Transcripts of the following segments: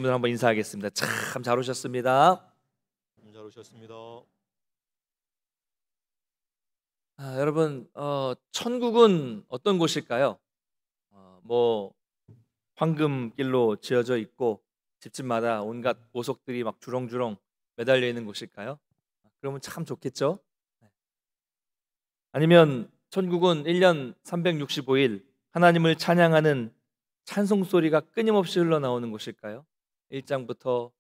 여러분 한번 인사하겠습니다. 참 잘 오셨습니다. 잘 오셨습니다. 여러분, 천국은 어떤 곳일까요? 뭐 황금길로 지어져 있고 집집마다 온갖 보석들이 막 주렁주렁 매달려 있는 곳일까요? 그러면 참 좋겠죠? 네. 아니면 천국은 1년 365일 하나님을 찬양하는 찬송 소리가 끊임없이 흘러나오는 곳일까요? 1장부터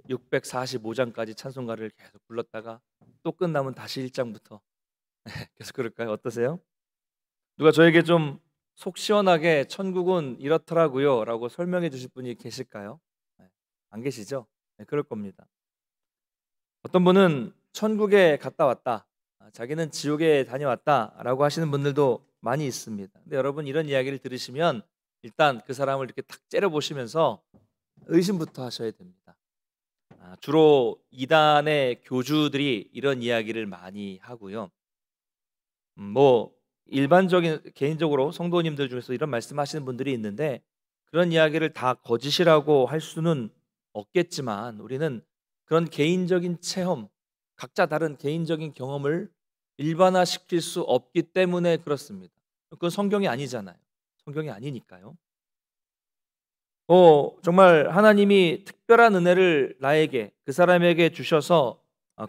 645장까지 찬송가를 계속 불렀다가 또 끝나면 다시 1장부터 계속 그럴까요? 어떠세요? 누가 저에게 좀 속 시원하게 천국은 이렇더라고요 라고 설명해 주실 분이 계실까요? 안 계시죠? 네, 그럴 겁니다. 어떤 분은 천국에 갔다 왔다, 자기는 지옥에 다녀왔다 라고 하시는 분들도 많이 있습니다. 근데 여러분, 이런 이야기를 들으시면 일단 그 사람을 이렇게 탁 째려보시면서 의심부터 하셔야 됩니다. 주로 이단의 교주들이 이런 이야기를 많이 하고요. 뭐 일반적인 개인적으로 성도님들 중에서 이런 말씀하시는 분들이 있는데, 그런 이야기를 다 거짓이라고 할 수는 없겠지만 우리는 그런 개인적인 체험, 각자 다른 개인적인 경험을 일반화시킬 수 없기 때문에 그렇습니다. 그건 성경이 아니잖아요. 성경이 아니니까요. 정말 하나님이 특별한 은혜를 나에게, 그 사람에게 주셔서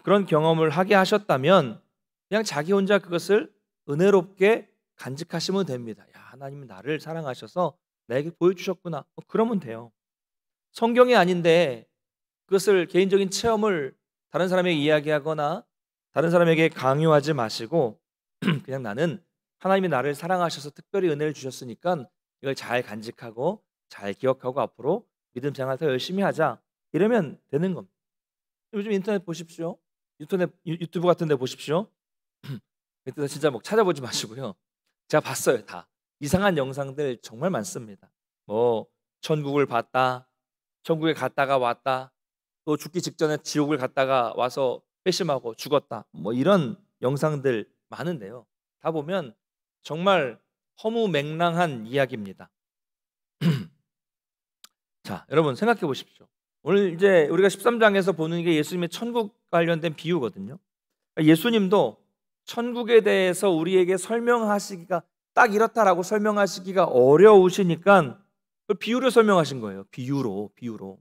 그런 경험을 하게 하셨다면 그냥 자기 혼자 그것을 은혜롭게 간직하시면 됩니다. 야, 하나님은 나를 사랑하셔서 나에게 보여주셨구나. 그러면 돼요. 성경이 아닌데 그것을, 개인적인 체험을 다른 사람에게 이야기하거나 다른 사람에게 강요하지 마시고 그냥 나는 하나님이 나를 사랑하셔서 특별히 은혜를 주셨으니까 이걸 잘 간직하고 잘 기억하고 앞으로 믿음 생활 더 열심히 하자, 이러면 되는 겁니다. 요즘 인터넷 보십시오. 유튜브 같은 데 보십시오. 그때 진짜 뭐 찾아보지 마시고요. 제가 봤어요. 다 이상한 영상들 정말 많습니다. 뭐 천국을 봤다, 천국에 갔다가 왔다, 또 죽기 직전에 지옥을 갔다가 와서 회심하고 죽었다, 뭐 이런 영상들 많은데요. 다 보면 정말 허무맹랑한 이야기입니다. 자, 여러분 생각해 보십시오. 오늘 이제 우리가 13장에서 보는 게 예수님의 천국 관련된 비유거든요. 예수님도 천국에 대해서 우리에게 설명하시기가, 딱 이렇다라고 설명하시기가 어려우시니까 그 비유로 설명하신 거예요. 비유로.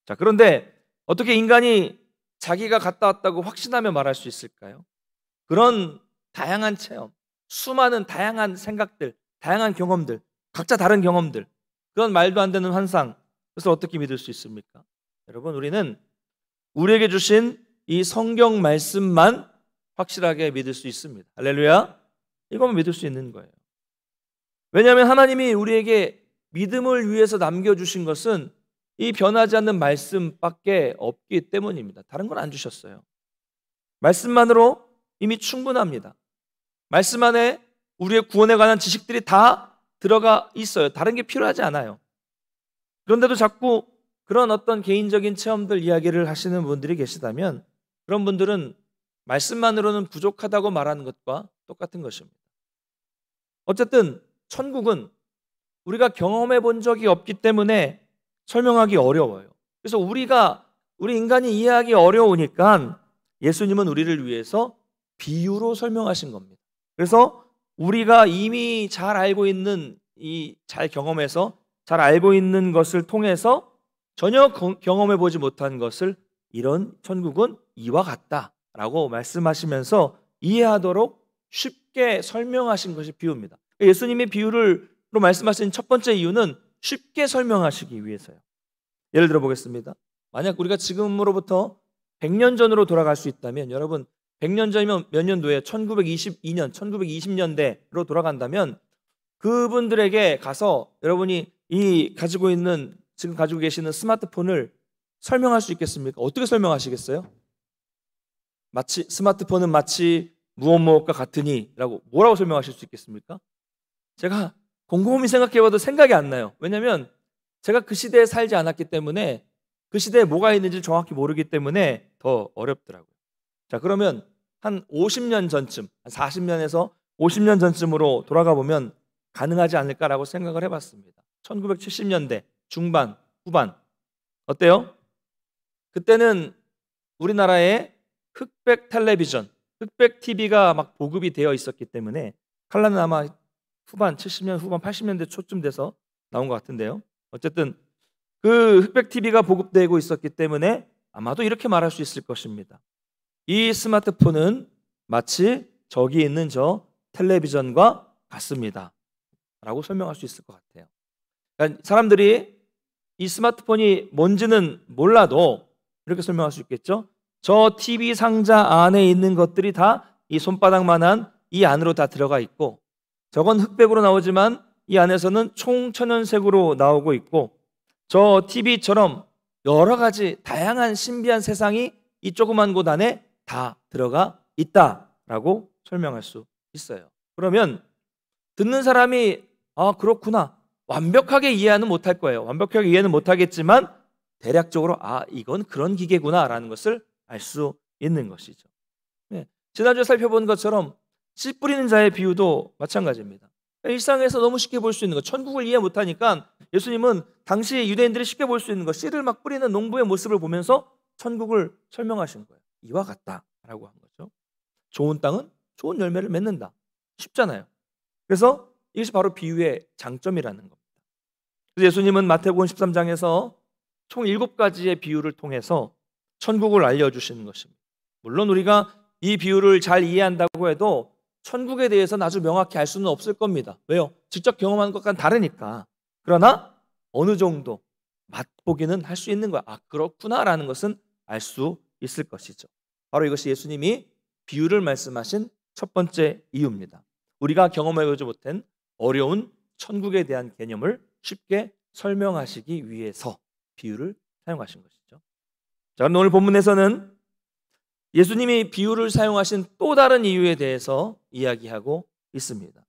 자, 그런데 어떻게 인간이 자기가 갔다 왔다고 확신하며 말할 수 있을까요? 그런 다양한 체험, 수많은 다양한 생각들, 다양한 경험들, 각자 다른 경험들, 그런 말도 안 되는 환상, 그것을 어떻게 믿을 수 있습니까? 여러분, 우리는 우리에게 주신 이 성경 말씀만 확실하게 믿을 수 있습니다. 할렐루야. 이것만 믿을 수 있는 거예요. 왜냐하면 하나님이 우리에게 믿음을 위해서 남겨주신 것은 이 변하지 않는 말씀밖에 없기 때문입니다. 다른 건 안 주셨어요. 말씀만으로 이미 충분합니다. 말씀 안에 우리의 구원에 관한 지식들이 다 들어가 있어요. 다른 게 필요하지 않아요. 그런데도 자꾸 그런 어떤 개인적인 체험들 이야기를 하시는 분들이 계시다면 그런 분들은 말씀만으로는 부족하다고 말하는 것과 똑같은 것입니다. 어쨌든 천국은 우리가 경험해 본 적이 없기 때문에 설명하기 어려워요. 그래서 우리 인간이 이해하기 어려우니까 예수님은 우리를 위해서 비유로 설명하신 겁니다. 그래서 우리가 이미 잘 알고 있는, 잘 경험해서 잘 알고 있는 것을 통해서 전혀 경험해 보지 못한 것을, 이런 천국은 이와 같다라고 말씀하시면서 이해하도록 쉽게 설명하신 것이 비유입니다. 예수님이 비유로 말씀하신 첫 번째 이유는 쉽게 설명하시기 위해서요. 예를 들어 보겠습니다. 만약 우리가 지금으로부터 100년 전으로 돌아갈 수 있다면, 여러분 100년 전이면 몇 년도에 1922년, 1920년대로 돌아간다면 그분들에게 가서 여러분이 지금 가지고 계시는 스마트폰을 설명할 수 있겠습니까? 어떻게 설명하시겠어요? 스마트폰은 마치 무엇과 같으니라고 뭐라고 설명하실 수 있겠습니까? 제가 곰곰이 생각해봐도 생각이 안 나요. 왜냐하면 제가 그 시대에 살지 않았기 때문에, 그 시대에 뭐가 있는지 정확히 모르기 때문에 더 어렵더라고요. 자, 그러면 한 50년 전쯤, 한 40년에서 50년 전쯤으로 돌아가 보면 가능하지 않을까라고 생각을 해봤습니다. 1970년대 중반, 후반, 어때요? 그때는 우리나라에 흑백 텔레비전, 흑백 TV가 막 보급이 되어 있었기 때문에 칼라는 아마 후반 70년 후반 80년대 초쯤 돼서 나온 것 같은데요. 어쨌든 그 흑백 TV가 보급되고 있었기 때문에 아마도 이렇게 말할 수 있을 것입니다. 이 스마트폰은 마치 저기 있는 저 텔레비전과 같습니다 라고 설명할 수 있을 것 같아요. 그러니까 사람들이 이 스마트폰이 뭔지는 몰라도 이렇게 설명할 수 있겠죠. 저 TV 상자 안에 있는 것들이 다 이 손바닥만한 이 안으로 다 들어가 있고, 저건 흑백으로 나오지만 이 안에서는 총천연색으로 나오고 있고, 저 TV처럼 여러 가지 다양한 신비한 세상이 이 조그만 곳 안에 다 들어가 있다라고 설명할 수 있어요. 그러면 듣는 사람이 그렇구나, 완벽하게 이해는 못할 거예요. 완벽하게 이해는 못하겠지만 대략적으로 이건 그런 기계구나라는 것을 알 수 있는 것이죠. 네. 지난주에 살펴본 것처럼 씨 뿌리는 자의 비유도 마찬가지입니다. 일상에서 너무 쉽게 볼 수 있는 것, 천국을 이해 못하니까 예수님은 당시 유대인들이 쉽게 볼 수 있는 것, 씨를 막 뿌리는 농부의 모습을 보면서 천국을 설명하신 거예요. 이와 같다라고 한 거죠. 좋은 땅은 좋은 열매를 맺는다. 쉽잖아요. 그래서 이것이 바로 비유의 장점이라는 겁니다. 그래서 예수님은 마태복음 13장에서 총 7가지의 비유를 통해서 천국을 알려주시는 것입니다. 물론 우리가 이 비유를 잘 이해한다고 해도 천국에 대해서는 아주 명확히 알 수는 없을 겁니다. 왜요? 직접 경험하는 것과는 다르니까. 그러나 어느 정도 맛보기는 할 수 있는 거야. 그렇구나라는 것은 알 수 있을 것이죠. 바로 이것이 예수님이 비유를 말씀하신 첫 번째 이유입니다. 우리가 경험해보지 못한 어려운 천국에 대한 개념을 쉽게 설명하시기 위해서 비유를 사용하신 것이죠. 자, 그럼 오늘 본문에서는 예수님이 비유를 사용하신 또 다른 이유에 대해서 이야기하고 있습니다.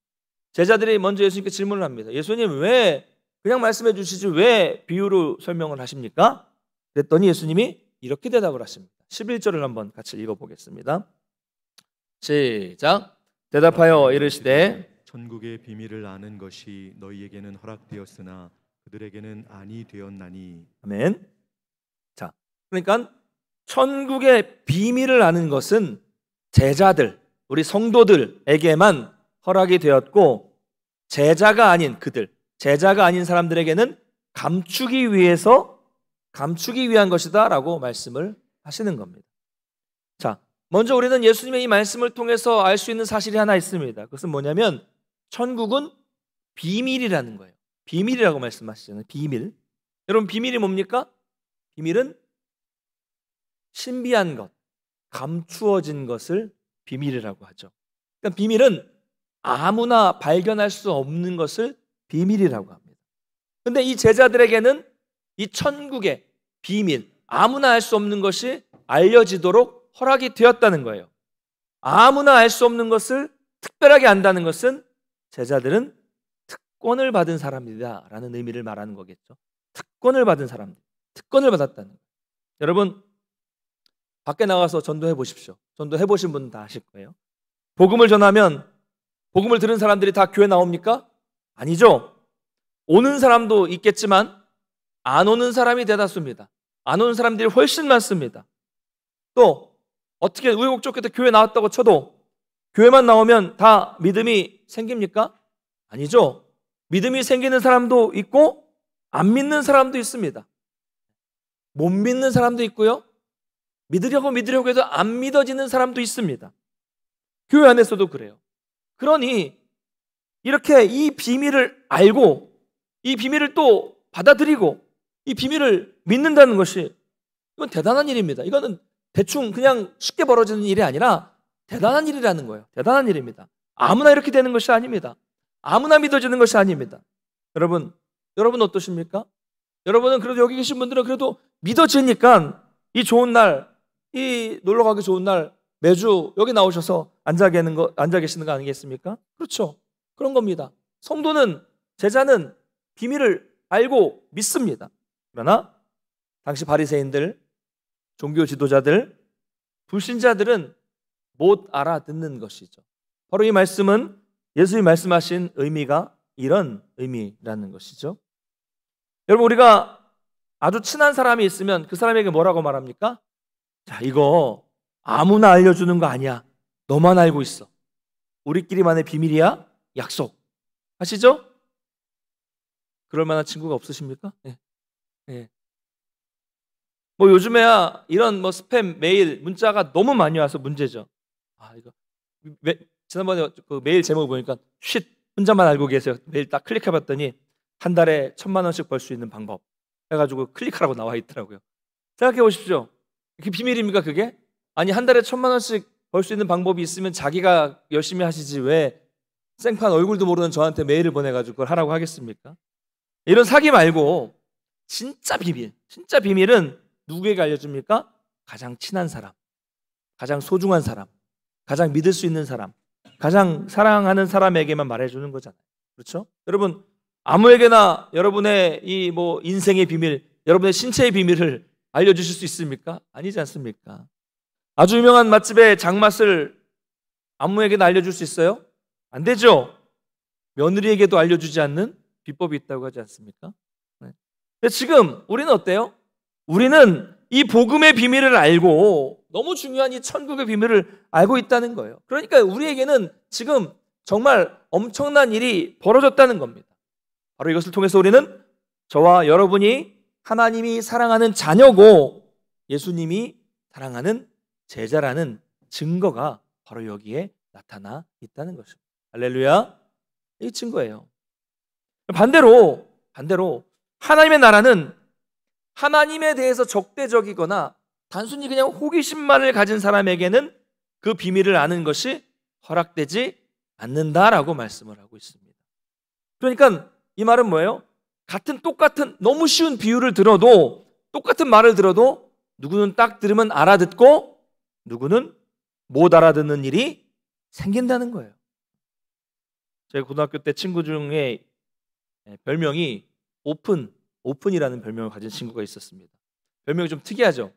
제자들이 먼저 예수님께 질문을 합니다. 예수님, 왜 그냥 말씀해 주시지 왜 비유로 설명을 하십니까? 그랬더니 예수님이 이렇게 대답을 하십니다. 11절을 한번 같이 읽어보겠습니다. 시작. 대답하여 이르시되 천국의 비밀을 아는 것이 너희에게는 허락되었으나 그들에게는 아니 되었나니. 아멘. 자, 그러니까 천국의 비밀을 아는 것은 제자들, 우리 성도들에게만 허락이 되었고, 제자가 아닌 사람들에게는 감추기 위한 것이다 라고 말씀을 하시는 겁니다. 자, 먼저 우리는 예수님의 이 말씀을 통해서 알 수 있는 사실이 하나 있습니다. 그것은 뭐냐면 천국은 비밀이라는 거예요. 비밀이라고 말씀하시잖아요. 비밀. 여러분, 비밀이 뭡니까? 비밀은 신비한 것, 감추어진 것을 비밀이라고 하죠. 그러니까 비밀은 아무나 발견할 수 없는 것을 비밀이라고 합니다. 그런데 이 제자들에게는 이 천국의 비밀, 아무나 알 수 없는 것이 알려지도록 허락이 되었다는 거예요. 아무나 알 수 없는 것을 특별하게 안다는 것은 제자들은 특권을 받은 사람이다 라는 의미를 말하는 거겠죠. 특권을 받은 사람들, 특권을 받았다는 거예요. 여러분, 밖에 나가서 전도해 보십시오. 전도해 보신 분은 다 아실 거예요. 복음을 전하면 복음을 들은 사람들이 다 교회 나옵니까? 아니죠. 오는 사람도 있겠지만 안 오는 사람이 대다수입니다. 안 오는 사람들이 훨씬 많습니다. 또 어떻게 우여곡절끝에 교회 나왔다고 쳐도 교회만 나오면 다 믿음이 생깁니까? 아니죠. 믿음이 생기는 사람도 있고 안 믿는 사람도 있습니다. 못 믿는 사람도 있고요. 믿으려고 해도 안 믿어지는 사람도 있습니다. 교회 안에서도 그래요. 그러니 이렇게 이 비밀을 알고 이 비밀을 또 받아들이고 이 비밀을 믿는다는 것이 이건 대단한 일입니다. 이거는 대충 그냥 쉽게 벌어지는 일이 아니라 대단한 일이라는 거예요. 대단한 일입니다. 아무나 이렇게 되는 것이 아닙니다. 아무나 믿어지는 것이 아닙니다. 여러분 어떠십니까? 여러분은 그래도 여기 계신 분들은 그래도 믿어지니까 이 좋은 날, 이 놀러 가기 좋은 날 매주 여기 나오셔서 앉아 계시는 거 아니겠습니까? 그렇죠. 그런 겁니다. 성도는, 제자는 비밀을 알고 믿습니다. 그러나 당시 바리새인들, 종교 지도자들, 불신자들은 못 알아듣는 것이죠. 바로 이 말씀은 예수님이 말씀하신 의미가 이런 의미라는 것이죠. 여러분, 우리가 아주 친한 사람이 있으면 그 사람에게 뭐라고 말합니까? 자, 이거 아무나 알려주는 거 아니야. 너만 알고 있어. 우리끼리만의 비밀이야. 약속. 아시죠? 그럴 만한 친구가 없으십니까? 네. 네. 뭐 요즘에야 이런 뭐 스팸 메일 문자가 너무 많이 와서 문제죠. 이거 지난번에 그 메일 제목 보니까 쉿 혼자만 알고 계세요. 메일 딱 클릭해봤더니 한 달에 1,000만 원씩 벌 수 있는 방법 해가지고 클릭하라고 나와 있더라고요. 생각해 보십시오. 그게 비밀입니까 그게? 아니 한 달에 1,000만 원씩 벌 수 있는 방법이 있으면 자기가 열심히 하시지 왜 생판 얼굴도 모르는 저한테 메일을 보내가지고 그걸 하라고 하겠습니까? 이런 사기 말고 진짜 비밀은 누구에게 알려줍니까? 가장 친한 사람, 가장 소중한 사람, 가장 믿을 수 있는 사람, 가장 사랑하는 사람에게만 말해주는 거잖아요. 그렇죠? 여러분 아무에게나 여러분의 이 뭐 인생의 비밀, 여러분의 신체의 비밀을 알려주실 수 있습니까? 아니지 않습니까? 아주 유명한 맛집의 장맛을 아무에게나 알려줄 수 있어요? 안 되죠. 며느리에게도 알려주지 않는 비법이 있다고 하지 않습니까? 근데 지금 우리는 어때요? 우리는 이 복음의 비밀을 알고 너무 중요한 이 천국의 비밀을 알고 있다는 거예요. 그러니까 우리에게는 지금 정말 엄청난 일이 벌어졌다는 겁니다. 바로 이것을 통해서 우리는 저와 여러분이 하나님이 사랑하는 자녀고 예수님이 사랑하는 제자라는 증거가 바로 여기에 나타나 있다는 것입니다. 할렐루야. 이 증거예요. 반대로 하나님의 나라는 하나님에 대해서 적대적이거나 단순히 그냥 호기심만을 가진 사람에게는 그 비밀을 아는 것이 허락되지 않는다라고 말씀을 하고 있습니다. 그러니까 이 말은 뭐예요? 똑같은 너무 쉬운 비유를 들어도 똑같은 말을 들어도 누구는 딱 들으면 알아듣고 누구는 못 알아듣는 일이 생긴다는 거예요. 제가 고등학교 때 친구 중에 별명이 오픈이라는 별명을 가진 친구가 있었습니다. 별명이 좀 특이하죠.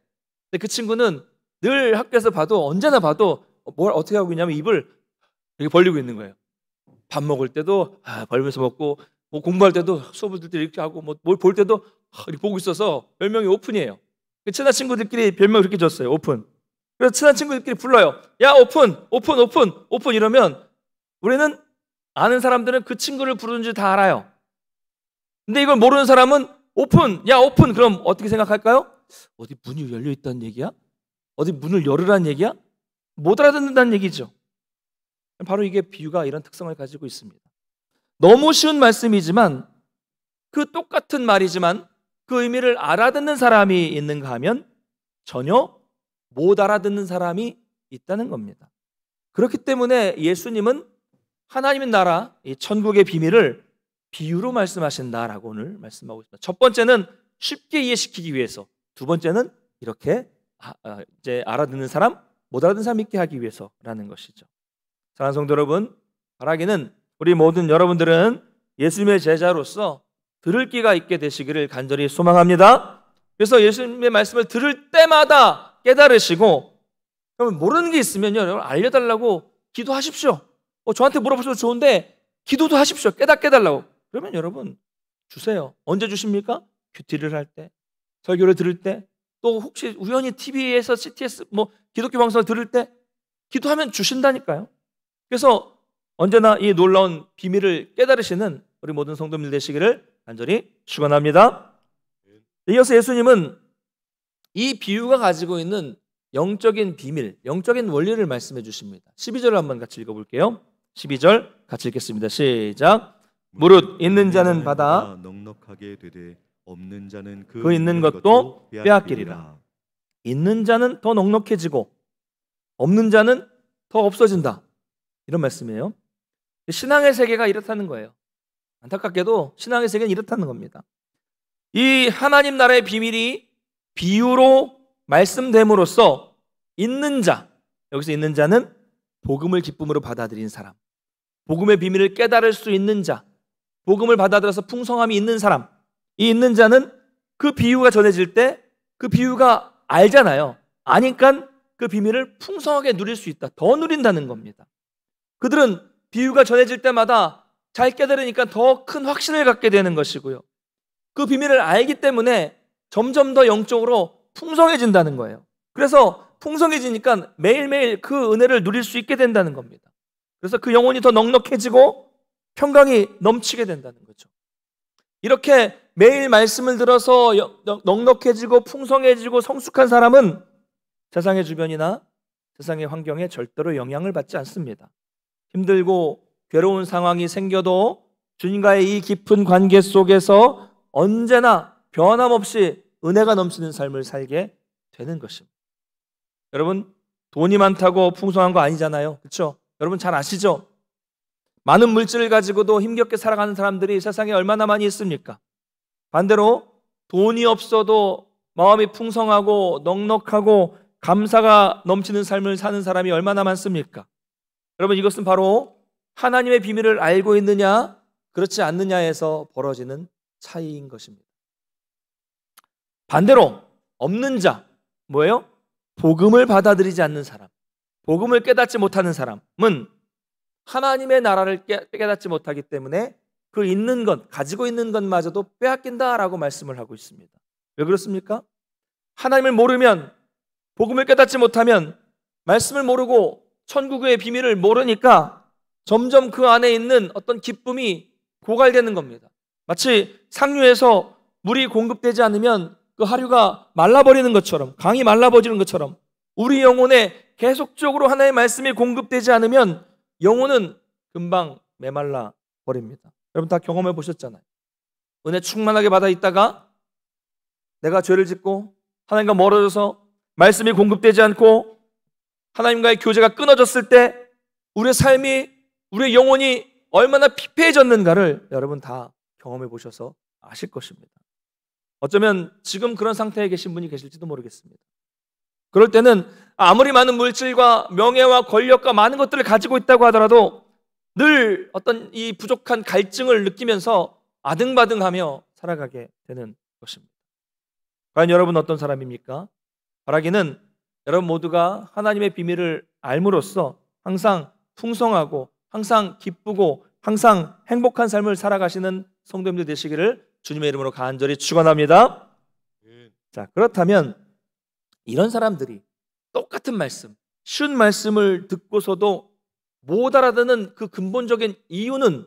근데 그 친구는 늘 학교에서 봐도 언제나 봐도 뭘 어떻게 하고 있냐면 입을 이렇게 벌리고 있는 거예요. 밥 먹을 때도 벌면서 먹고 뭐 공부할 때도 수업을 들 때 이렇게 하고 뭐 뭘 볼 때도 이렇게 보고 있어서 별명이 오픈이에요. 친한 친구들끼리 별명을 그렇게 줬어요. 오픈. 그래서 친한 친구들끼리 불러요. 야 오픈 이러면 우리는 아는 사람들은 그 친구를 부르는 줄 다 알아요. 근데 이걸 모르는 사람은 오픈 그럼 어떻게 생각할까요? 어디 문이 열려 있다는 얘기야? 어디 문을 열으라는 얘기야? 못 알아듣는다는 얘기죠. 바로 이게 비유가 이런 특성을 가지고 있습니다. 너무 쉬운 말씀이지만 그 똑같은 말이지만 그 의미를 알아듣는 사람이 있는가 하면 전혀 못 알아듣는 사람이 있다는 겁니다. 그렇기 때문에 예수님은 하나님의 나라, 이 천국의 비밀을 비유로 말씀하신다라고 오늘 말씀하고 있습니다. 첫 번째는 쉽게 이해시키기 위해서, 두 번째는 이렇게 이제 알아듣는 사람, 못 알아듣는 사람 있게 하기 위해서라는 것이죠. 사랑하는 성도 여러분, 바라기는 우리 모든 여러분들은 예수님의 제자로서 들을 귀가 있게 되시기를 간절히 소망합니다. 그래서 예수님의 말씀을 들을 때마다 깨달으시고, 그러면 모르는 게 있으면요, 여러분 알려달라고 기도하십시오. 저한테 물어보셔도 좋은데 기도도 하십시오. 깨닫게 해달라고. 그러면 여러분 주세요. 언제 주십니까? 큐티를 할 때, 설교를 들을 때, 또 혹시 우연히 TV에서 CTS 뭐 기독교 방송을 들을 때 기도하면 주신다니까요. 그래서 언제나 이 놀라운 비밀을 깨달으시는 우리 모든 성도님들 되시기를 간절히 축원합니다. 이어서 예수님은 이 비유가 가지고 있는 영적인 비밀, 영적인 원리를 말씀해 주십니다. 12절을 한번 같이 읽어볼게요. 12절 같이 읽겠습니다. 시작. 무릇 있는 자는 받아 넉넉하게 되되 없는 자는 그 있는 것도 빼앗기리라. 있는 자는 더 넉넉해지고 없는 자는 더 없어진다. 이런 말씀이에요. 신앙의 세계가 이렇다는 거예요. 안타깝게도 신앙의 세계는 이렇다는 겁니다. 이 하나님 나라의 비밀이 비유로 말씀됨으로써 있는 자, 여기서 있는 자는 복음을 기쁨으로 받아들인 사람, 복음의 비밀을 깨달을 수 있는 자, 복음을 받아들여서 풍성함이 있는 사람, 이 있는 자는 그 비유가 전해질 때 그 비유가 알잖아요. 아니까 그 비밀을 풍성하게 누릴 수 있다. 더 누린다는 겁니다. 그들은 비유가 전해질 때마다 잘 깨달으니까 더 큰 확신을 갖게 되는 것이고요. 그 비밀을 알기 때문에 점점 더 영적으로 풍성해진다는 거예요. 그래서 풍성해지니까 매일매일 그 은혜를 누릴 수 있게 된다는 겁니다. 그래서 그 영혼이 더 넉넉해지고 평강이 넘치게 된다는 거죠. 이렇게 매일 말씀을 들어서 넉넉해지고 풍성해지고 성숙한 사람은 세상의 주변이나 세상의 환경에 절대로 영향을 받지 않습니다. 힘들고 괴로운 상황이 생겨도 주님과의 이 깊은 관계 속에서 언제나 변함없이 은혜가 넘치는 삶을 살게 되는 것입니다. 여러분, 돈이 많다고 풍성한 거 아니잖아요. 그렇죠? 여러분 잘 아시죠? 많은 물질을 가지고도 힘겹게 살아가는 사람들이 세상에 얼마나 많이 있습니까? 반대로 돈이 없어도 마음이 풍성하고 넉넉하고 감사가 넘치는 삶을 사는 사람이 얼마나 많습니까? 여러분, 이것은 바로 하나님의 비밀을 알고 있느냐 그렇지 않느냐에서 벌어지는 차이인 것입니다. 반대로 없는 자, 뭐예요? 복음을 받아들이지 않는 사람, 복음을 깨닫지 못하는 사람은 하나님의 나라를 깨닫지 못하기 때문에 그 있는 것, 가지고 있는 것마저도 빼앗긴다라고 말씀을 하고 있습니다. 왜 그렇습니까? 하나님을 모르면, 복음을 깨닫지 못하면, 말씀을 모르고 천국의 비밀을 모르니까 점점 그 안에 있는 어떤 기쁨이 고갈되는 겁니다. 마치 상류에서 물이 공급되지 않으면 그 하류가 말라버리는 것처럼, 강이 말라버리는 것처럼 우리 영혼에 계속적으로 하나님의 말씀이 공급되지 않으면 영혼은 금방 메말라 버립니다. 여러분 다 경험해 보셨잖아요. 은혜 충만하게 받아 있다가 내가 죄를 짓고 하나님과 멀어져서 말씀이 공급되지 않고 하나님과의 교제가 끊어졌을 때 우리의 삶이, 우리의 영혼이 얼마나 피폐해졌는가를 여러분 다 경험해 보셔서 아실 것입니다. 어쩌면 지금 그런 상태에 계신 분이 계실지도 모르겠습니다. 그럴 때는 아무리 많은 물질과 명예와 권력과 많은 것들을 가지고 있다고 하더라도 늘 어떤 이 부족한 갈증을 느끼면서 아등바등하며 살아가게 되는 것입니다. 과연 여러분은 어떤 사람입니까? 바라기는 여러분 모두가 하나님의 비밀을 알므로써 항상 풍성하고 항상 기쁘고 항상 행복한 삶을 살아가시는 성도님들 되시기를 주님의 이름으로 간절히 축원합니다. 자, 그렇다면 이런 사람들이 똑같은 말씀, 쉬운 말씀을 듣고서도 못 알아듣는 그 근본적인 이유는,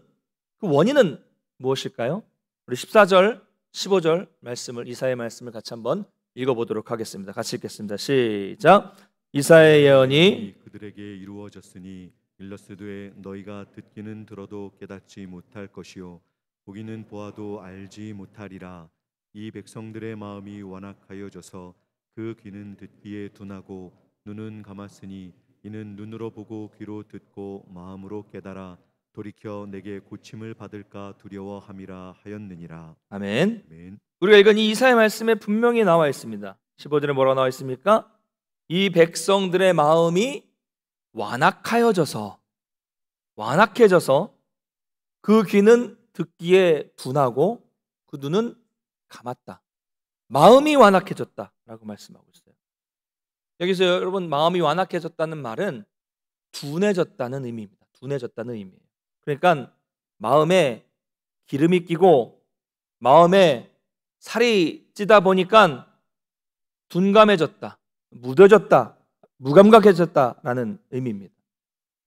그 원인은 무엇일까요? 우리 14절, 15절 말씀을, 이사야의 말씀을 같이 한번 읽어보도록 하겠습니다. 같이 읽겠습니다. 시작. 이사야의 예언이 그들에게 이루어졌으니 일러스되 너희가 듣기는 들어도 깨닫지 못할 것이요 보기는 보아도 알지 못하리라. 이 백성들의 마음이 완악하여져서 그 귀는 듣기에 둔하고 눈은 감았으니 이는 눈으로 보고 귀로 듣고 마음으로 깨달아 돌이켜 내게 고침을 받을까 두려워함이라 하였느니라. 아멘. 아멘. 우리가 읽은 이 이사야 말씀에 분명히 나와 있습니다. 15절에 뭐라고 나와 있습니까? 이 백성들의 마음이 완악해져서 그 귀는 듣기에 둔하고 그 눈은 감았다. 마음이 완악해졌다라고 말씀하고 있어요. 여기서 여러분 마음이 완악해졌다는 말은 둔해졌다는 의미입니다. 둔해졌다는 의미예요. 그러니까 마음에 기름이 끼고 마음에 살이 찌다 보니까 둔감해졌다, 무뎌졌다, 무감각해졌다라는 의미입니다.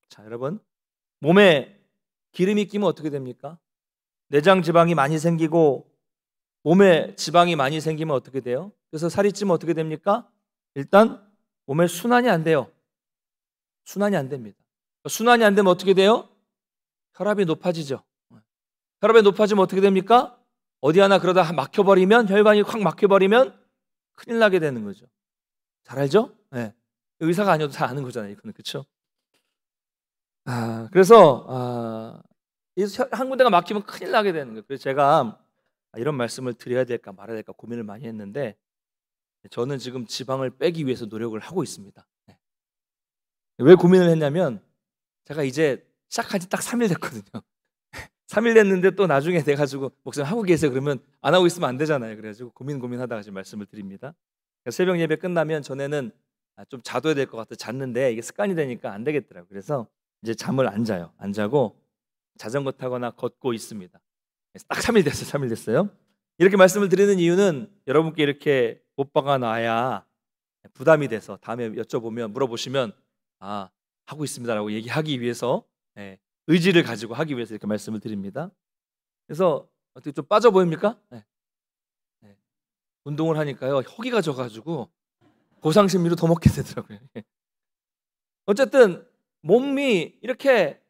자, 여러분 몸에 기름이 끼면 어떻게 됩니까? 내장 지방이 많이 생기고 몸에 지방이 많이 생기면 어떻게 돼요? 그래서 살이 찌면 어떻게 됩니까? 일단 몸에 순환이 안 돼요. 순환이 안 됩니다. 순환이 안 되면 어떻게 돼요? 혈압이 높아지죠. 혈압이 높아지면 어떻게 됩니까? 어디 하나 그러다 막혀버리면, 혈관이 확 막혀버리면 큰일 나게 되는 거죠. 잘 알죠? 네. 의사가 아니어도 다 아는 거잖아요. 이거는. 그렇죠? 그래서 한 군데가 막히면 큰일 나게 되는 거예요. 그래서 제가 이런 말씀을 드려야 될까 말아야 될까 고민을 많이 했는데 저는 지금 지방을 빼기 위해서 노력을 하고 있습니다. 네. 왜 고민을 했냐면 제가 이제 시작한 지 딱 3일 됐거든요. 3일 됐는데 또 나중에 돼가지고 목사님 하고 계세요 그러면 안 하고 있으면 안 되잖아요. 그래가지고 고민하다가 지금 말씀을 드립니다. 새벽 예배 끝나면 전에는 좀 자둬야 될 것 같아 잤는데 이게 습관이 되니까 안 되겠더라고요. 그래서 이제 잠을 안 자요. 안 자고 자전거 타거나 걷고 있습니다. 딱 3일 됐어요. 이렇게 말씀을 드리는 이유는 여러분께 이렇게 못 박아놔야 부담이 돼서 다음에 여쭤보면 물어보시면 하고 있습니다라고 얘기하기 위해서 의지를 가지고 하기 위해서 이렇게 말씀을 드립니다. 그래서 어떻게 좀 빠져 보입니까? 운동을 하니까요 허기가 져가지고 보상심리로 더 먹게 되더라고요. 어쨌든 몸이 이렇게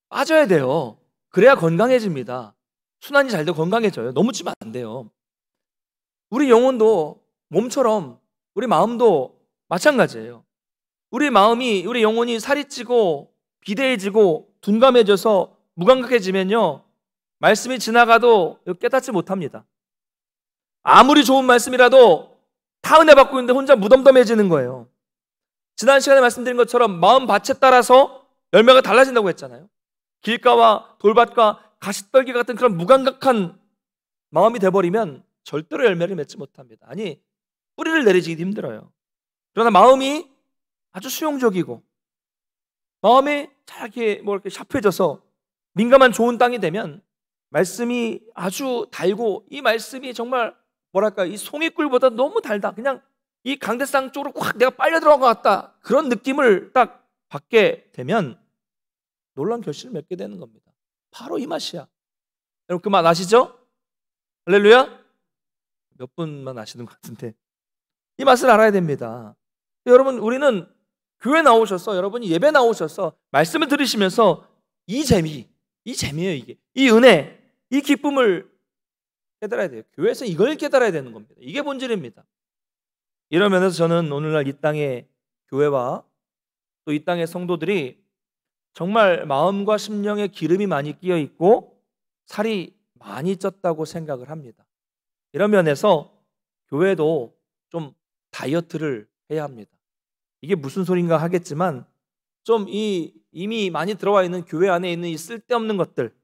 빠져야 돼요. 그래야 건강해집니다. 순환이 잘 되고 건강해져요. 너무 찌면 안 돼요. 우리 영혼도 몸처럼 우리 마음도 마찬가지예요. 우리 마음이, 우리 영혼이 살이 찌고 비대해지고 둔감해져서 무감각해지면요 말씀이 지나가도 깨닫지 못합니다. 아무리 좋은 말씀이라도 다 은혜 받고 있는데 혼자 무덤덤해지는 거예요. 지난 시간에 말씀드린 것처럼 마음 밭에 따라서 열매가 달라진다고 했잖아요. 길가와 돌밭과 가시떨기 같은 그런 무감각한 마음이 돼버리면 절대로 열매를 맺지 못합니다. 아니, 뿌리를 내리지기 힘들어요. 그러나 마음이 아주 수용적이고 마음이 잘 이렇게 샤프해져서 민감한 좋은 땅이 되면 말씀이 아주 달고, 이 말씀이 정말 이 송이꿀보다 너무 달다, 그냥 이 강대상 쪽으로 확 내가 빨려 들어간 것 같다, 그런 느낌을 딱 받게 되면 놀라운 결실을 맺게 되는 겁니다. 바로 이 맛이야. 여러분 그 맛 아시죠? 할렐루야? 몇 분만 아시는 것 같은데 이 맛을 알아야 됩니다. 여러분, 우리는 교회 나오셔서, 여러분이 예배 나오셔서 말씀을 들으시면서 이 재미예요. 이게 이 은혜, 이 기쁨을 깨달아야 돼요. 교회에서 이걸 깨달아야 되는 겁니다. 이게 본질입니다. 이런 면에서 저는 오늘날 이 땅의 교회와 또 이 땅의 성도들이 정말 마음과 심령에 기름이 많이 끼어 있고 살이 많이 쪘다고 생각을 합니다. 이런 면에서 교회도 좀 다이어트를 해야 합니다. 이게 무슨 소린가 하겠지만 좀 이미 많이 들어와 있는 교회 안에 있는 이 쓸데없는 것들,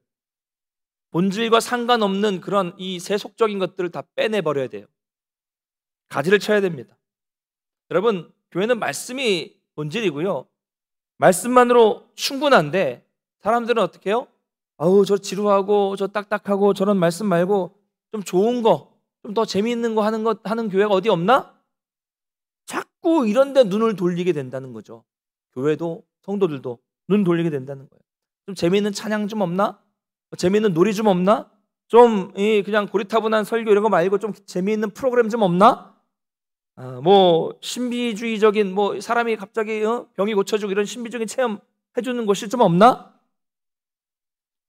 본질과 상관없는 그런 이 세속적인 것들을 다 빼내버려야 돼요. 가지를 쳐야 됩니다. 여러분, 교회는 말씀이 본질이고요, 말씀만으로 충분한데 사람들은 어떻게 해요? 저 지루하고 저 딱딱하고 저런 말씀 말고 좀 좋은 거, 좀 더 재미있는 거 하는 교회가 어디 없나? 자꾸 이런 데 눈을 돌리게 된다는 거죠. 교회도 성도들도 눈 돌리게 된다는 거예요. 좀 재미있는 찬양 좀 없나? 재미있는 놀이 좀 없나? 좀 그냥 고리타분한 설교 이런 거 말고 좀 재미있는 프로그램 좀 없나? 뭐 신비주의적인, 뭐 사람이 갑자기 병이 고쳐지고 이런 신비적인 체험 해주는 것이 좀 없나?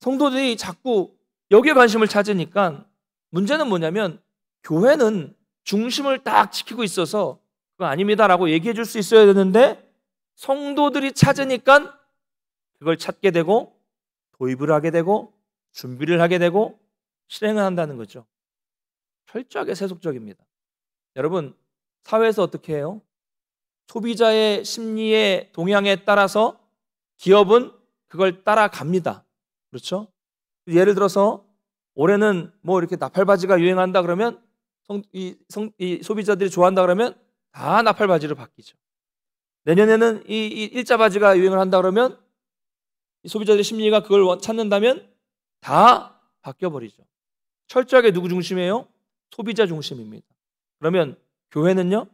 성도들이 자꾸 여기에 관심을 찾으니까 문제는 뭐냐면 교회는 중심을 딱 지키고 있어서 그거 아닙니다라고 얘기해 줄 수 있어야 되는데 성도들이 찾으니까 그걸 찾게 되고 도입을 하게 되고 준비를 하게 되고 실행을 한다는 거죠. 철저하게 세속적입니다. 여러분, 사회에서 어떻게 해요? 소비자의 심리의 동향에 따라서 기업은 그걸 따라갑니다. 그렇죠? 예를 들어서 올해는 뭐 이렇게 나팔바지가 유행한다 그러면 이 소비자들이 좋아한다 그러면 다 나팔바지로 바뀌죠. 내년에는 이 일자바지가 유행을 한다 그러면 이 소비자들의 심리가 그걸 찾는다면 다 바뀌어버리죠. 철저하게 누구 중심이에요? 소비자 중심입니다. 그러면 교회는요?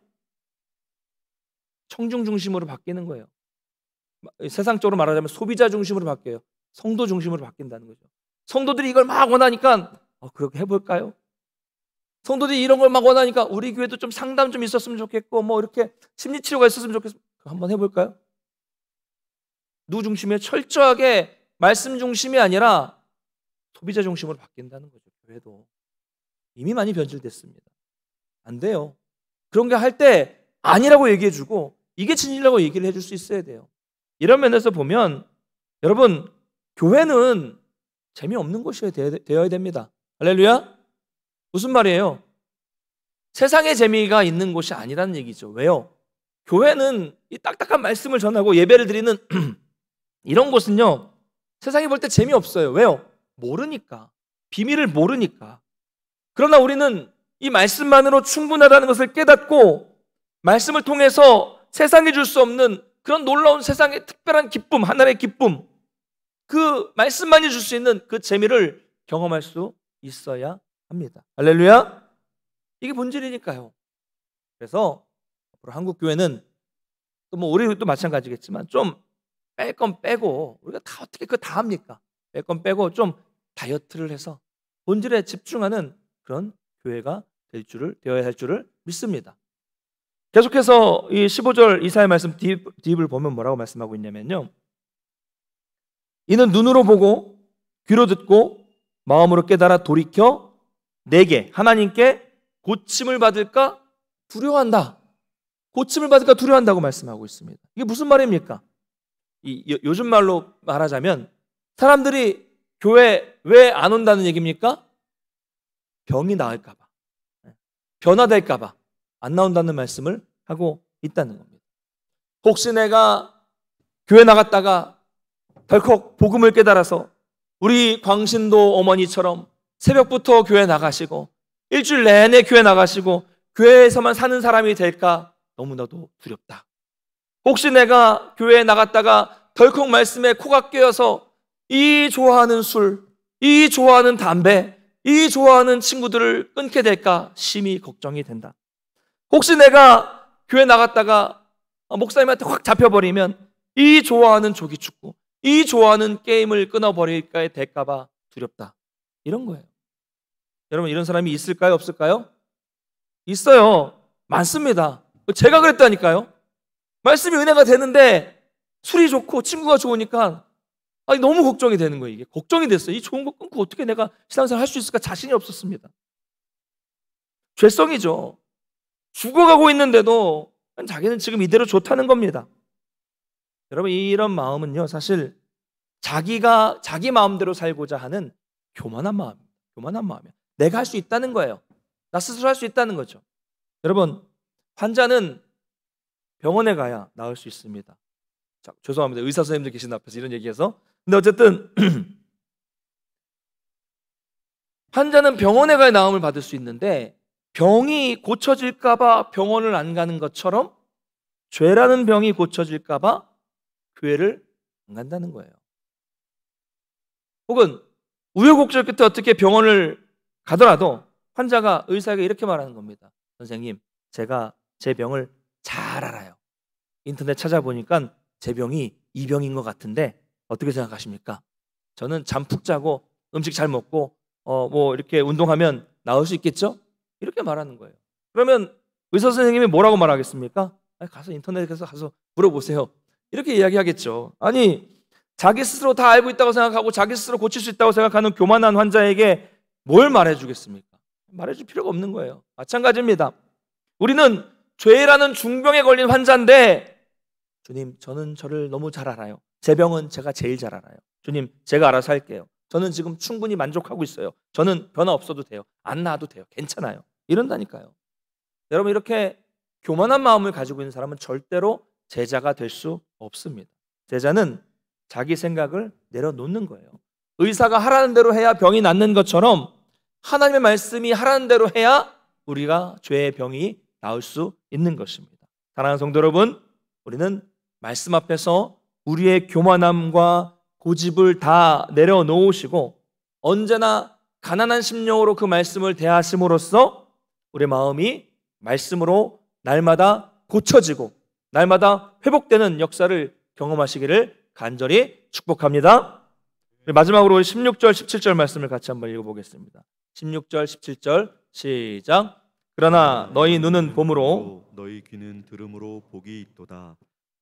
청중 중심으로 바뀌는 거예요. 세상적으로 말하자면 소비자 중심으로 바뀌어요. 성도 중심으로 바뀐다는 거죠. 성도들이 이걸 막 원하니까 그렇게 해볼까요? 성도들이 이런 걸 막 원하니까 우리 교회도 좀 상담 좀 있었으면 좋겠고 뭐 이렇게 심리치료가 있었으면 좋겠어. 한번 해볼까요? 누구 중심이에요? 철저하게 말씀 중심이 아니라 소비자 중심으로 바뀐다는 거죠. 교회도 이미 많이 변질됐습니다. 안 돼요. 그런 게 할 때 아니라고 얘기해주고 이게 진리라고 얘기를 해줄 수 있어야 돼요. 이런 면에서 보면 여러분, 교회는 재미없는 곳이 되어야 됩니다. 할렐루야? 무슨 말이에요? 세상의 재미가 있는 곳이 아니라는 얘기죠. 왜요? 교회는 이 딱딱한 말씀을 전하고 예배를 드리는 이런 곳은요, 세상이 볼 때 재미없어요. 왜요? 모르니까. 비밀을 모르니까. 그러나 우리는 이 말씀만으로 충분하다는 것을 깨닫고 말씀을 통해서 세상이 줄 수 없는 그런 놀라운 세상의 특별한 기쁨, 하나님의 기쁨, 그 말씀만이 줄 수 있는 그 재미를 경험할 수 있어야 합니다. 할렐루야. 이게 본질이니까요. 그래서 앞으로 한국 교회는 또 뭐 우리도 마찬가지겠지만 좀 뺄 건 빼고, 우리가 다 어떻게 그거 다 합니까? 뺄 건 빼고 좀 다이어트를 해서 본질에 집중하는 그런 교회가 되어야 할 줄을 믿습니다. 계속해서 이 15절 이사야 말씀 딥을 보면 뭐라고 말씀하고 있냐면요, 이는 눈으로 보고 귀로 듣고 마음으로 깨달아 돌이켜 내게, 하나님께 고침을 받을까 두려워한다. 고침을 받을까 두려워한다고 말씀하고 있습니다. 이게 무슨 말입니까? 요즘 말로 말하자면 사람들이 교회 왜 안 온다는 얘기입니까? 병이 나을까 봐, 변화될까 봐 안 나온다는 말씀을 하고 있다는 겁니다. 혹시 내가 교회 나갔다가 덜컥 복음을 깨달아서 우리 광신도 어머니처럼 새벽부터 교회 나가시고 일주일 내내 교회 나가시고 교회에서만 사는 사람이 될까 너무나도 두렵다. 혹시 내가 교회에 나갔다가 덜컥 말씀에 코가 깨어서 이 좋아하는 술, 이 좋아하는 담배, 이 좋아하는 친구들을 끊게 될까 심히 걱정이 된다. 혹시 내가 교회 나갔다가 목사님한테 확 잡혀버리면 이 좋아하는 조기축구, 이 좋아하는 게임을 끊어버릴까 될까 봐 두렵다. 이런 거예요. 여러분, 이런 사람이 있을까요? 없을까요? 있어요. 많습니다. 제가 그랬다니까요. 말씀이 은혜가 되는데 술이 좋고 친구가 좋으니까 너무 걱정이 되는 거예요. 이게 걱정이 됐어요. 이 좋은 거 끊고 어떻게 내가 신앙생활 할 수 있을까 자신이 없었습니다. 죄성이죠. 죽어가고 있는데도 자기는 지금 이대로 좋다는 겁니다. 여러분, 이런 마음은요, 사실 자기 마음대로 살고자 하는 교만한 마음이에요. 내가 할 수 있다는 거예요. 나 스스로 할 수 있다는 거죠. 여러분, 환자는 병원에 가야 나을 수 있습니다. 자, 죄송합니다. 의사 선생님들 계신 앞에서 이런 얘기해서. 근데 어쨌든 환자는 병원에 가야 나음을 받을 수 있는데 병이 고쳐질까 봐 병원을 안 가는 것처럼 죄라는 병이 고쳐질까 봐 교회를 안 간다는 거예요. 혹은 우여곡절 끝에 어떻게 병원을 가더라도 환자가 의사에게 이렇게 말하는 겁니다. 선생님, 제가 제 병을 잘 알아요. 인터넷 찾아보니까 제 병이 이 병인 것 같은데 어떻게 생각하십니까? 저는 잠 푹 자고 음식 잘 먹고 뭐 이렇게 운동하면 나을 수 있겠죠? 이렇게 말하는 거예요. 그러면 의사 선생님이 뭐라고 말하겠습니까? 가서 인터넷에서 가서 물어보세요. 이렇게 이야기하겠죠. 아니, 자기 스스로 다 알고 있다고 생각하고 자기 스스로 고칠 수 있다고 생각하는 교만한 환자에게 뭘 말해주겠습니까? 말해줄 필요가 없는 거예요. 마찬가지입니다. 우리는 죄라는 중병에 걸린 환자인데 주님, 저는 저를 너무 잘 알아요. 제 병은 제가 제일 잘 알아요. 주님, 제가 알아서 할게요. 저는 지금 충분히 만족하고 있어요. 저는 변화 없어도 돼요. 안 나아도 돼요. 괜찮아요. 이런다니까요. 여러분, 이렇게 교만한 마음을 가지고 있는 사람은 절대로 제자가 될 수 없습니다. 제자는 자기 생각을 내려놓는 거예요. 의사가 하라는 대로 해야 병이 낫는 것처럼 하나님의 말씀이 하라는 대로 해야 우리가 죄의 병이 나을 수 있는 것입니다. 사랑하는 성도 여러분, 우리는 말씀 앞에서 우리의 교만함과 고집을 다 내려놓으시고 언제나 가난한 심령으로 그 말씀을 대하심으로써 우리의 마음이 말씀으로 날마다 고쳐지고 날마다 회복되는 역사를 경험하시기를 간절히 축복합니다. 마지막으로 16절 17절 말씀을 같이 한번 읽어보겠습니다. 16절 17절 시작. 그러나 너희 눈은 봄으로 너희 귀는 들음으로 복이 있도다.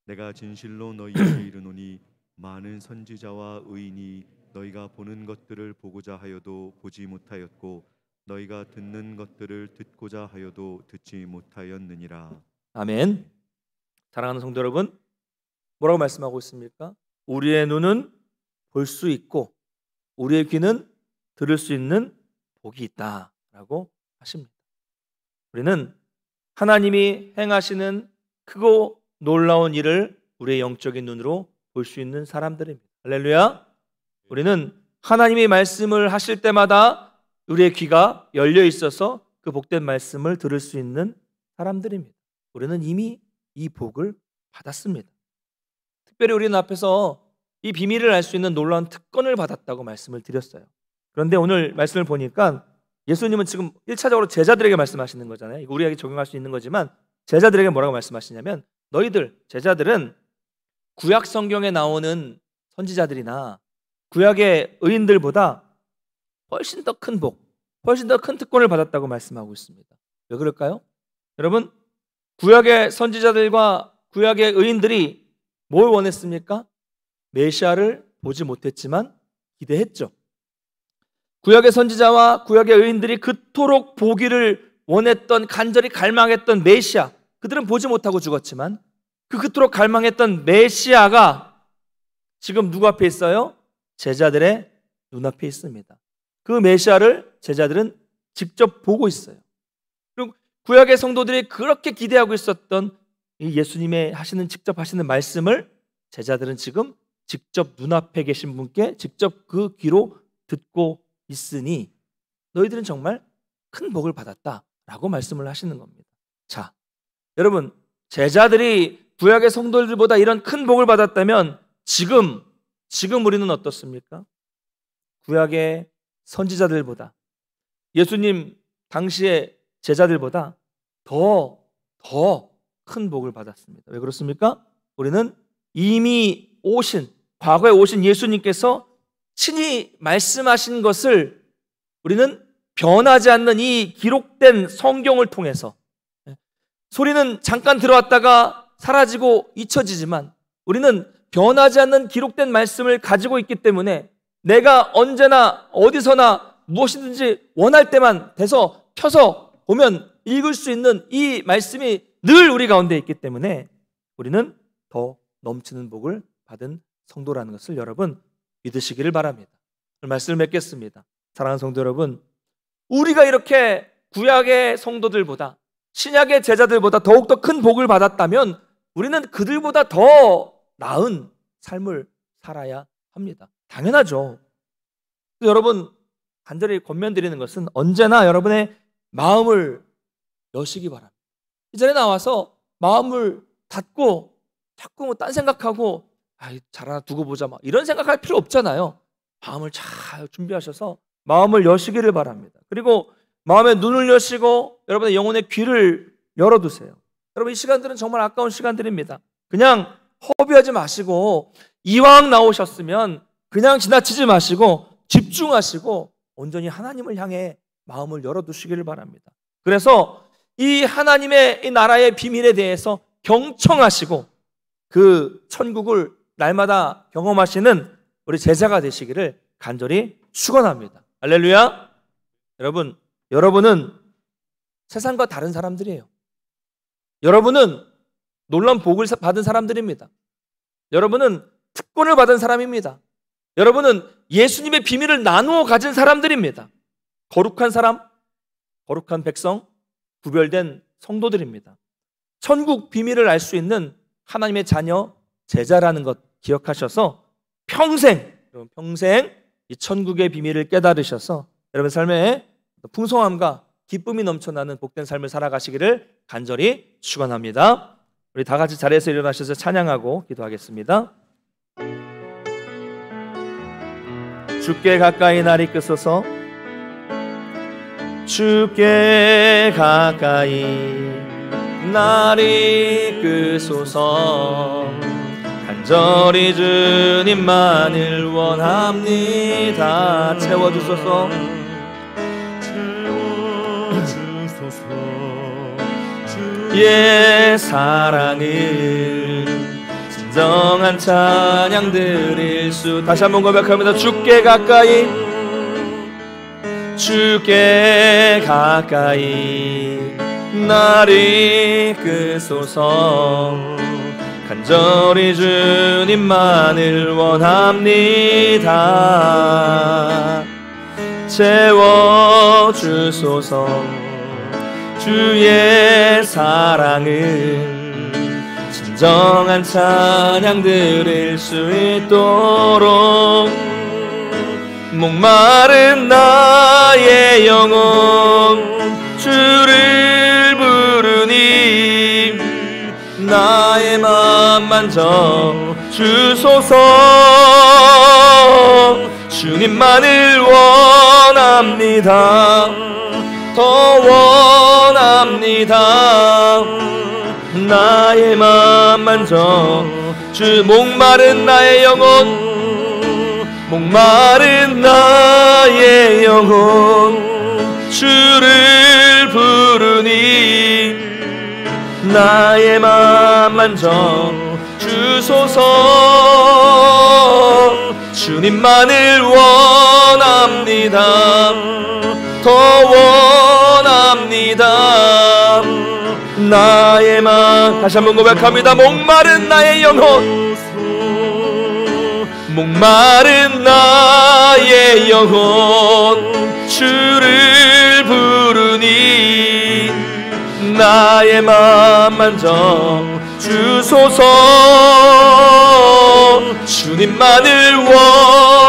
내가 진실로 너희에게 이르노니 많은 선지자와 의인이 너희가 보는 것들을 보고자 하여도 보지 못하였고 너희가 듣는 것들을 듣고자 하여도 듣지 못하였느니라. 아멘. 사랑하는 성도 여러분, 뭐라고 말씀하고 있습니까? 우리의 눈은 볼 수 있고 우리의 귀는 들을 수 있는 복이 있다라고 하십니다. 우리는 하나님이 행하시는 크고 놀라운 일을 우리의 영적인 눈으로 볼 수 있는 사람들입니다. 할렐루야. 우리는 하나님의 말씀을 하실 때마다 우리의 귀가 열려 있어서 그 복된 말씀을 들을 수 있는 사람들입니다. 우리는 이미 이 복을 받았습니다. 특별히 우리는 앞에서 이 비밀을 알 수 있는 놀라운 특권을 받았다고 말씀을 드렸어요. 그런데 오늘 말씀을 보니까 예수님은 지금 1차적으로 제자들에게 말씀하시는 거잖아요. 이거 우리에게 적용할 수 있는 거지만 제자들에게 뭐라고 말씀하시냐면 너희들 제자들은 구약 성경에 나오는 선지자들이나 구약의 의인들보다 훨씬 더 큰 복, 훨씬 더 큰 특권을 받았다고 말씀하고 있습니다. 왜 그럴까요? 여러분, 구약의 선지자들과 구약의 의인들이 뭘 원했습니까? 메시아를 보지 못했지만 기대했죠. 구약의 선지자와 구약의 의인들이 그토록 보기를 원했던, 간절히 갈망했던 메시아, 그들은 보지 못하고 죽었지만 그토록 갈망했던 메시아가 지금 누구 앞에 있어요? 제자들의 눈앞에 있습니다. 그 메시아를 제자들은 직접 보고 있어요. 그리고 구약의 성도들이 그렇게 기대하고 있었던 이 예수님의 직접 하시는 말씀을 제자들은 지금 직접 눈앞에 계신 분께 직접 그 귀로 듣고 있으니 너희들은 정말 큰 복을 받았다라고 말씀을 하시는 겁니다. 자, 여러분, 제자들이 구약의 성도들보다 이런 큰 복을 받았다면 지금 우리는 어떻습니까? 구약의 선지자들보다, 예수님 당시의 제자들보다 더 큰 복을 받았습니다. 왜 그렇습니까? 우리는 이미 과거에 오신 예수님께서 친히 말씀하신 것을 우리는 변하지 않는 이 기록된 성경을 통해서, 소리는 잠깐 들어왔다가 사라지고 잊혀지지만 우리는 변하지 않는 기록된 말씀을 가지고 있기 때문에 내가 언제나 어디서나 무엇이든지 원할 때만 돼서 펴서 보면 읽을 수 있는 이 말씀이 늘 우리 가운데 있기 때문에 우리는 더 넘치는 복을 받은 성도라는 것을 여러분 믿으시기를 바랍니다. 말씀을 맺겠습니다. 사랑하는 성도 여러분, 우리가 이렇게 구약의 성도들보다, 신약의 제자들보다 더욱더 큰 복을 받았다면 우리는 그들보다 더 나은 삶을 살아야 합니다. 당연하죠. 여러분, 간절히 권면드리는 것은 언제나 여러분의 마음을 여시기 바랍니다. 이전에 나와서 마음을 닫고 자꾸 딴 생각하고 잘 하나 두고 보자 이런 생각할 필요 없잖아요. 마음을 잘 준비하셔서 마음을 여시기를 바랍니다. 그리고 마음의 눈을 여시고 여러분의 영혼의 귀를 열어두세요. 여러분, 이 시간들은 정말 아까운 시간들입니다. 그냥 허비하지 마시고 이왕 나오셨으면 그냥 지나치지 마시고 집중하시고 온전히 하나님을 향해 마음을 열어두시기를 바랍니다. 그래서 이 하나님의 이 나라의 비밀에 대해서 경청하시고 그 천국을 날마다 경험하시는 우리 제자가 되시기를 간절히 축원합니다. 할렐루야. 여러분은 세상과 다른 사람들이에요. 여러분은 놀라운 복을 받은 사람들입니다. 여러분은 특권을 받은 사람입니다. 여러분은 예수님의 비밀을 나누어 가진 사람들입니다. 거룩한 사람, 거룩한 백성, 구별된 성도들입니다. 천국 비밀을 알 수 있는 하나님의 자녀, 제자라는 것 기억하셔서 평생 이 천국의 비밀을 깨달으셔서 여러분 삶에 풍성함과 기쁨이 넘쳐나는 복된 삶을 살아가시기를 간절히 축원합니다. 우리 다 같이 자리에서 일어나셔서 찬양하고 기도하겠습니다. 주께 가까이 날 이끄소서. 주께 가까이 날 이끄소서. 간절히 주님만을 원합니다. 채워주소서. 주의 사랑을 진정한 찬양 드릴 수. 다시 한번 고백합니다. 주께 가까이 날 이끄소서. 간절히 주님만을 원합니다. 채워주소서. 주의 사랑을 진정한 찬양 드릴 수 있도록 목마른 나의 영혼 주를 부르니 나의 맘 만져 주소서. 주님만을 원합니다. 더 원합니다. 나의 맘 만져 주 목마른 나의 영혼, 목마른 나의 영혼 주를 부르니 나의 맘 만져 주소서. 주님만을 원합니다. 더 원합니다. 나의 맘, 다시 한번 고백합니다. 목마른 나의 영혼, 목마른 나의 영혼 주를 부르니 나의 맘 만져 주소서. 주님만을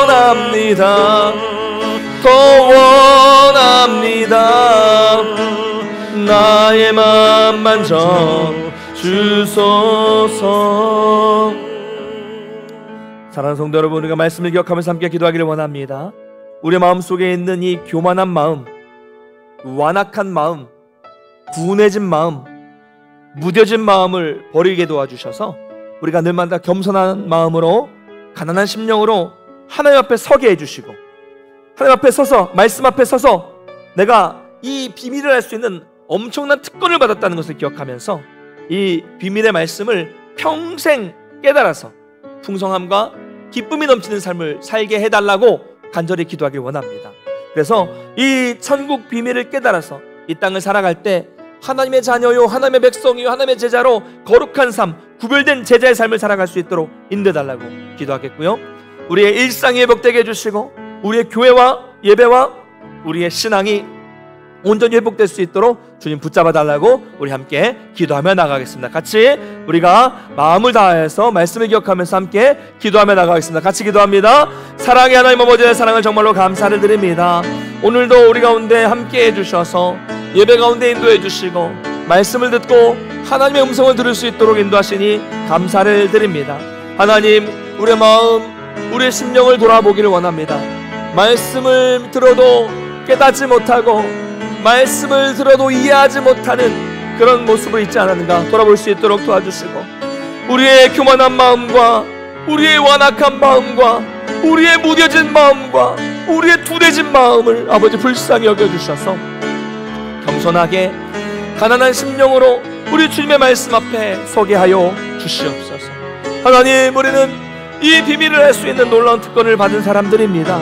원합니다. 더 원합니다. 나의 맘 만져 주소서. 사랑하는 성도 여러분, 우리가 말씀을 기억하면서 함께 기도하기를 원합니다. 우리 마음속에 있는 이 교만한 마음, 완악한 마음, 분해진 마음, 무뎌진 마음을 버리게 도와주셔서 우리가 늘마다 겸손한 마음으로, 가난한 심령으로 하나님 앞에 서게 해주시고, 하나님 앞에 서서, 말씀 앞에 서서 내가 이 비밀을 알 수 있는 엄청난 특권을 받았다는 것을 기억하면서 이 비밀의 말씀을 평생 깨달아서 풍성함과 기쁨이 넘치는 삶을 살게 해달라고 간절히 기도하길 원합니다. 그래서 이 천국 비밀을 깨달아서 이 땅을 살아갈 때 하나님의 자녀요, 하나님의 백성이요, 하나님의 제자로 거룩한 삶, 구별된 제자의 삶을 살아갈 수 있도록 인도해달라고 기도하겠고요, 우리의 일상이 회복되게 해주시고 우리의 교회와 예배와 우리의 신앙이 온전히 회복될 수 있도록 주님 붙잡아 달라고 우리 함께 기도하며 나가겠습니다. 같이 우리가 마음을 다해서 말씀을 기억하면서 함께 기도하며 나가겠습니다. 같이 기도합니다. 사랑의 하나님 아버지의 사랑을 정말로 감사를 드립니다. 오늘도 우리 가운데 함께 해주셔서 예배 가운데 인도해 주시고 말씀을 듣고 하나님의 음성을 들을 수 있도록 인도하시니 감사를 드립니다. 하나님, 우리의 마음, 우리의 심령을 돌아보기를 원합니다. 말씀을 들어도 깨닫지 못하고 말씀을 들어도 이해하지 못하는 그런 모습을 잊지 않았는가 돌아볼 수 있도록 도와주시고, 우리의 교만한 마음과 우리의 완악한 마음과 우리의 무뎌진 마음과 우리의 둔해진 마음을 아버지 불쌍히 여겨주셔서 겸손하게 가난한 심령으로 우리 주님의 말씀 앞에 서게 하여 주시옵소서. 하나님, 우리는 이 비밀을 알 수 있는 놀라운 특권을 받은 사람들입니다.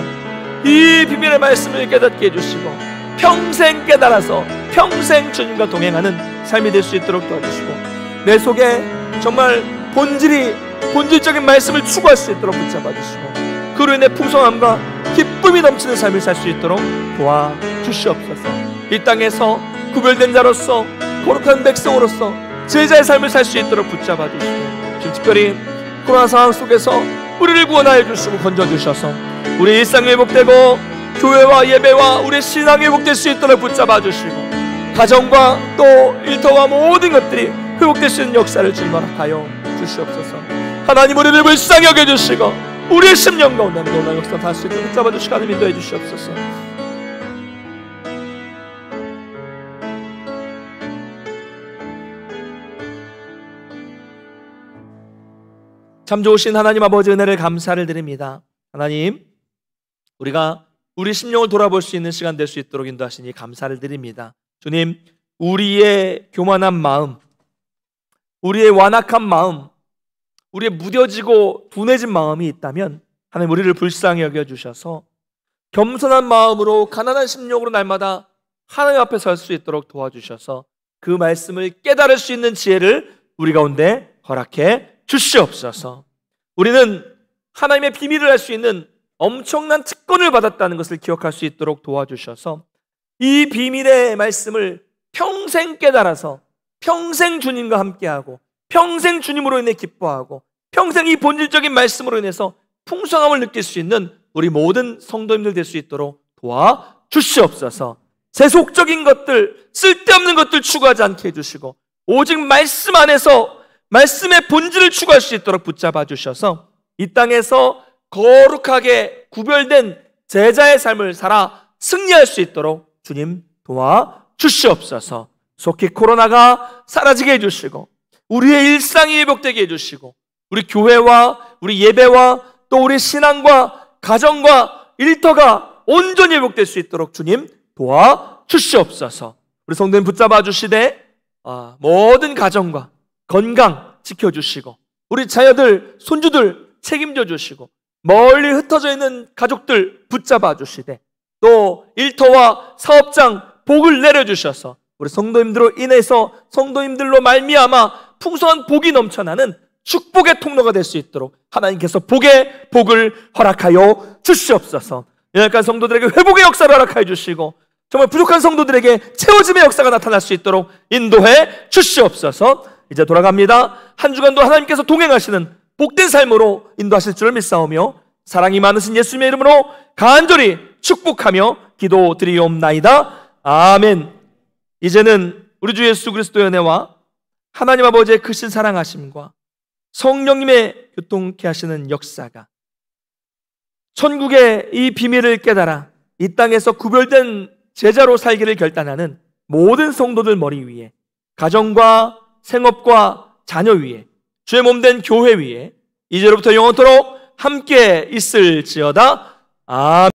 이 비밀의 말씀을 깨닫게 해주시고 평생 깨달아서 평생 주님과 동행하는 삶이 될 수 있도록 도와주시고, 내 속에 정말 본질적인 말씀을 추구할 수 있도록 붙잡아 주시고, 그로 인해 풍성함과 기쁨이 넘치는 삶을 살 수 있도록 도와주시옵소서. 이 땅에서 구별된 자로서 거룩한 백성으로서 제자의 삶을 살 수 있도록 붙잡아 주시고, 지금 특별히 코로나 상황 속에서 우리를 구원하여 주시고 건져주셔서 우리 일상이 회복되고 교회와 예배와 우리의 신앙이 회복될 수 있도록 붙잡아 주시고, 가정과 또 일터와 모든 것들이 회복될 수 있는 역사를 주님 허락하여 주시옵소서. 하나님, 우리를 불쌍히 여겨주시고 우리의 심령 가운데 놀라운 역사 다 할 수 있도록 붙잡아 주시고 하나님 인도해 주시옵소서. 참 좋으신 하나님 아버지, 은혜를 감사를 드립니다. 하나님, 우리가 우리 심령을 돌아볼 수 있는 시간 될 수 있도록 인도하시니 감사를 드립니다. 주님, 우리의 교만한 마음, 우리의 완악한 마음, 우리의 무뎌지고 둔해진 마음이 있다면 하나님, 우리를 불쌍히 여겨주셔서 겸손한 마음으로 가난한 심령으로 날마다 하나님 앞에 설 수 있도록 도와주셔서 그 말씀을 깨달을 수 있는 지혜를 우리 가운데 허락해 주시옵소서. 우리는 하나님의 비밀을 알 수 있는 엄청난 특권을 받았다는 것을 기억할 수 있도록 도와주셔서 이 비밀의 말씀을 평생 깨달아서 평생 주님과 함께하고 평생 주님으로 인해 기뻐하고 평생 이 본질적인 말씀으로 인해서 풍성함을 느낄 수 있는 우리 모든 성도님들 될 수 있도록 도와주시옵소서. 세속적인 것들, 쓸데없는 것들 추구하지 않게 해주시고 오직 말씀 안에서 말씀의 본질을 추구할 수 있도록 붙잡아 주셔서 이 땅에서 거룩하게 구별된 제자의 삶을 살아 승리할 수 있도록 주님 도와주시옵소서. 속히 코로나가 사라지게 해주시고 우리의 일상이 회복되게 해주시고 우리 교회와 우리 예배와 또 우리 신앙과 가정과 일터가 온전히 회복될 수 있도록 주님 도와주시옵소서. 우리 성도님 붙잡아 주시되 모든 가정과 건강 지켜주시고 우리 자녀들 손주들 책임져 주시고 멀리 흩어져 있는 가족들 붙잡아 주시되 또 일터와 사업장 복을 내려주셔서 우리 성도님들로 인해서 성도님들로 말미암아 풍성한 복이 넘쳐나는 축복의 통로가 될 수 있도록 하나님께서 복의 복을 허락하여 주시옵소서. 연약한 성도들에게 회복의 역사를 허락하여 주시고 정말 부족한 성도들에게 채워짐의 역사가 나타날 수 있도록 인도해 주시옵소서. 이제 돌아갑니다. 한 주간도 하나님께서 동행하시는 복된 삶으로 인도하실 줄을 믿사오며 사랑이 많으신 예수님의 이름으로 간절히 축복하며 기도드리옵나이다. 아멘. 이제는 우리 주 예수 그리스도의 은혜와 하나님 아버지의 크신 사랑하심과 성령님의 교통케 하시는 역사가 천국의 이 비밀을 깨달아 이 땅에서 구별된 제자로 살기를 결단하는 모든 성도들 머리 위에, 가정과 생업과 자녀 위에, 주의 몸된 교회 위에 이제로부터 영원토록 함께 있을지어다. 아멘.